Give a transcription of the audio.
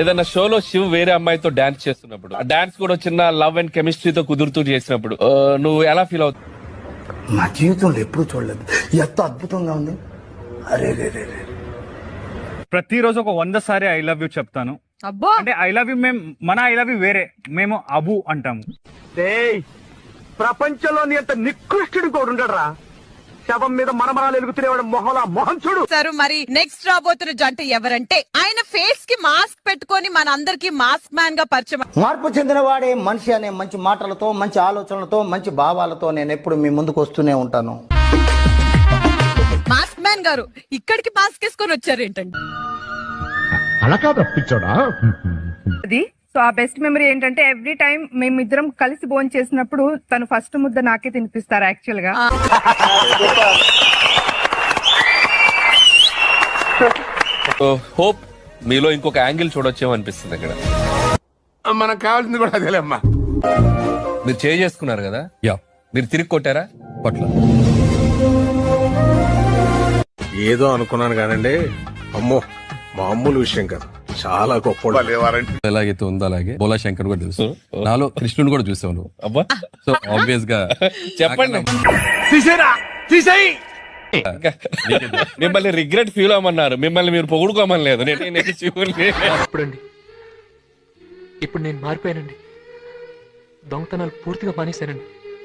ఏదైనా షోలో శివ్ వేరే అమ్మాయితో డాన్స్ చేస్తున్నప్పుడు ఆ డాన్స్ కూడా చిన్న లవ్ అండ్ కెమిస్ట్రీతో కుదురుతూ చేసినప్పుడు నువ్వు ఎలా ఫీల్ అవుతావు? నా జీవితంలో ఎప్పుడు చూడలేదు, ఎంత అద్భుతంగా ఉంది. అరే రే రే రే. ప్రతిరోజు ఒక 100 సారి ఐ లవ్ యూ చెప్తాను. అబ్బో అంటే ఐ లవ్ యూ మన ఐ లవ్ యూ వేరే, మేము అబు అంటాము. ప్రపంచంలోని ఎంత నికృష్టుడు కూడా ఉండడరా. శవం మీద మరమరాలు ఎలుగుతున్నవాడు మొహం చూడు. సార్ మరి నెక్స్ట్ రాబోతున్న జంట ఎవరంటే ఆయన ఫేస్ కి మాస్క్ పెట్టుకొని మన అందరికి మాస్క్ మ్యాన్ గా పరిచయం. మార్పు చెందిన వాడే మనిషి అనే మంచి మాటలతో, మంచి ఆలోచనలతో, మంచి భావాలతో నేను ఎప్పుడు మీ ముందుకు వస్తూనే ఉంటాను. మాస్క్ మ్యాన్ గారు ఇక్కడికి మాస్క్ వేసుకొని వచ్చారు ఏంటండి? అలా కాదు పిచ్చోడా. అది సో ఆ బెస్ట్ మెమరీ ఏంటంటే ఎవ్రీ టైం మేమిద్దరం కలిసి భోజనం చేసినప్పుడు తను ఫస్ట్ ముద్ద నాకే తినిపిస్తారు యాక్చువల్ గా. హోప్ మీలో ఇంకొక యాంగిల్ చూడొచ్చేమో అనిపిస్తుంది ఇక్కడ. మనకు కావాల్సింది కూడా అదేలేమ్మా. మీరు చేంజ్ చేసుకున్నారు కదా, మీరు తిరిగి కొట్టారా? పట్ల ఏదో అనుకున్నాను కానండి, అమ్మో మామూలు విషయం కాదు, చాలా గొప్ప. ఎలాగైతే ఉందో అలాగే బోలా శంకర్ కూడా తెలుసు, నాలో కృష్ణుని కూడా చూసావు నువ్వు. అబ్బా, సో ఆబ్వియస్ గా చెప్పండి. మిమ్మల్ని రిగ్రెట్ ఫీల్ అవ్వమన్నారు, మిమ్మల్ని మీరు పొగుడుకోమని లేదు. ఇప్పుడు నేను మారిపోయానండి. దొంగతనాలు పూర్తిగా మానేశానండి.